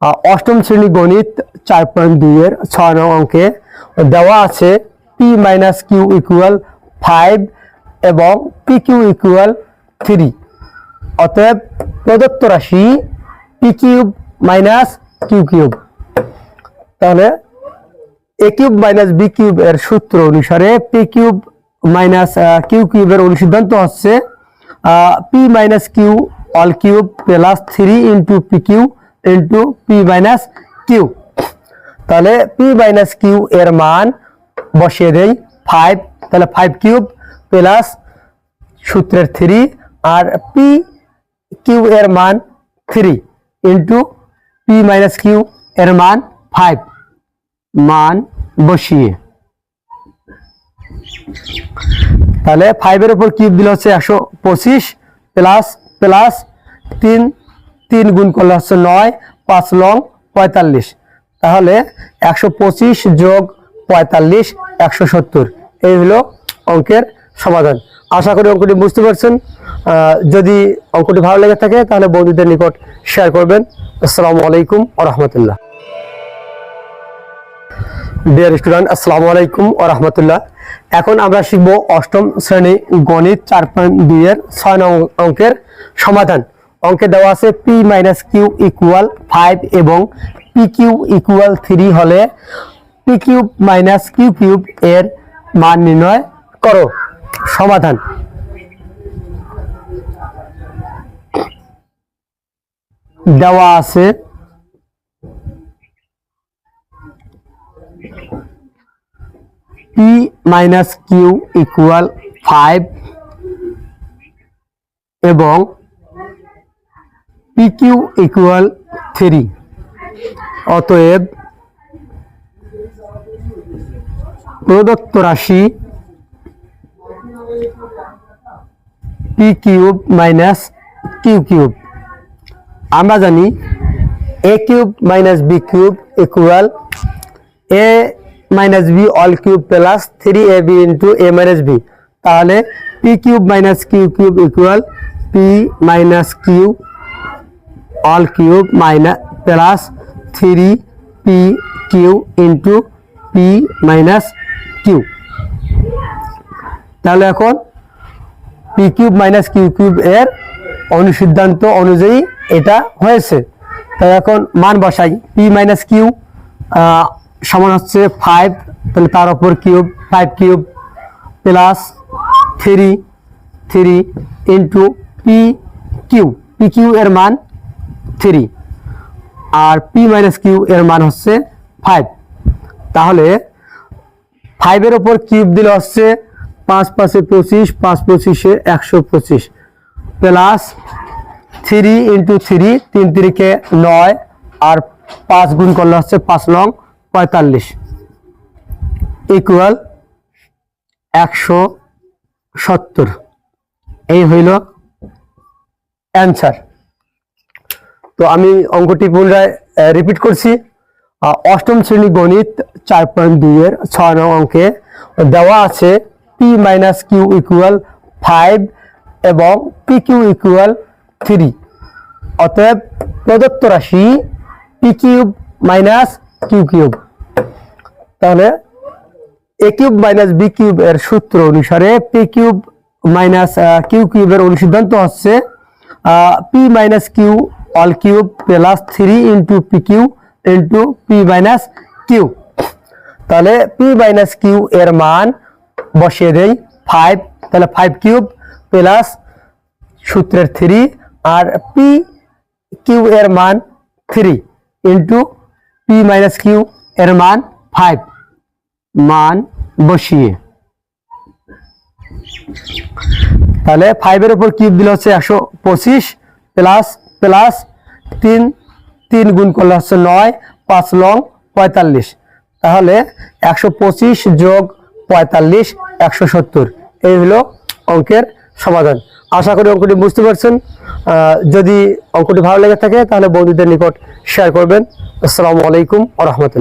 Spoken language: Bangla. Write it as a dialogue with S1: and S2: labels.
S1: অষ্টম শ্রেণী গণিত 4.2 এর 6 নং অঙ্কে দেওয়া আছে পি মাইনাস কিউ ইকুয়াল 5 এবং পি কিউ ইকুয়াল 3। অতএব প্রদত্ত রাশি P cube minus Q cube. তাহলে A cube minus B cube এর সূত্র অনুসারে পি কিউব মাইনাস কিউ কিউবের অনুসিদ্ধান্ত হচ্ছে P minus Q all cube plus 3 into P Q into P minus Q. তাহলে পি মাইনাস কিউ এর মান বসিয়ে দেই 5, তাহলে 5 কিউব প্লাস সূত্রের 3 আর পি কিউ এর মান 3 ইন্টু পি মাইনাস কিউ এর মান 5 মান বসিয়ে, তাহলে 5 এর উপর কিউব দিলে হচ্ছে 125 প্লাস প্লাস 3 গুণ করলে হচ্ছে 9, 5 লং 45। তাহলে 125 যোগ 45 170। এই হলো অঙ্কের সমাধান। আশা করি অঙ্কটি বুঝতে পারছেন। যদি অঙ্কটি ভালো লেগে থাকে তাহলে বন্ধুদের নিকট শেয়ার করবেন। আসসালামু আলাইকুম ওয়া রাহমাতুল্লাহ। ডিয়ার স্টুডেন্ট, আসসালামু আলাইকুম ওয়া রাহমাতুল্লাহ। এখন আমরা শিখব অষ্টম শ্রেণী গণিত 4.2 এর 6 নং অঙ্কের সমাধান। অঙ্কে দেওয়া আছে পি মাইনাস কিউ ইকুয়াল 5 এবং পি কিউ ইকুয়াল 3 হলে P cube minus Q cube এর মান নির্ণয় করো। সমাধান। দেওয়া আছে পি মাইনাস কিউ ইকুয়াল 5 এবং পি কিউ ইকুয়াল 3। অতএব প্রদত্ত রাশি P cube minus Q cube. আমরা জানি a cube minus B cube equal a minus b all cube plus 3ab into a minus b. তাহলে p cube minus Q cube equal p minus Q all cube minus plus 3p q into P minus Q. তাহলে এখন p cube minus Q cube এর অনুসিদ্ধান্ত অনুযায়ী এটা হয়েছে। তাই এখন মান বসাই। পি মাইনাস কিউ সমান হচ্ছে 5, তাহলে তার উপর cube 5 cube plus 3 into P Q এর মান 3 আর পি মাইনাস কিউ এর মান হচ্ছে 5। তাহলে 5 এর উপর কিউব দিলে হচ্ছে 5 5 25, 5 25 125 প্লাস 3 ইন্টু 3 3 3 9 আর 5 গুণ করলে হচ্ছে 5 লং 45 ইকুয়াল 170। এই হইল অ্যান্সার। তো আমি অঙ্কটি পুনরায় রিপিট করছি। অষ্টম শ্রেণী গণিত 4.2 এর 6 নং অঙ্কে দেওয়া আছে পি মাইনাস কিউ ইকুয়াল 5 এবং পি কিউ ইকুয়াল 3। অতএব প্রদত্ত রাশি P cube minus Q cube. তাহলে A cube minus B cube এর সূত্র অনুসারে পি কিউব মাইনাস কিউ কিউবের অনুসিদ্ধান্ত হচ্ছে P minus Q all cube plus 3 into P Q into P minus Q. তাহলে পি মাইনাস কিউ এর মান বসিয়ে দেই 5, তাহলে 5 কিউব প্লাস সূত্রের 3 আর পি কিউ এর মান 3 ইন্টু পি মাইনাস কিউ এর মান 5 মান বসিয়ে, তাহলে 5 এর উপর কিউব দিলে হচ্ছে 125 প্লাস প্লাস 3 গুণ করলে হচ্ছে 9, 5 লং 45। তাহলে 125 যোগ 45 170। এই হলো অঙ্কের সমাধান। আশা করি অঙ্কটি বুঝতে পারছেন। যদি অঙ্কটি ভালো লেগে থাকে তাহলে বন্ধুদের নিকট শেয়ার করবেন। আসসালামু আলাইকুম ওয়া রাহমাতুল্লাহ।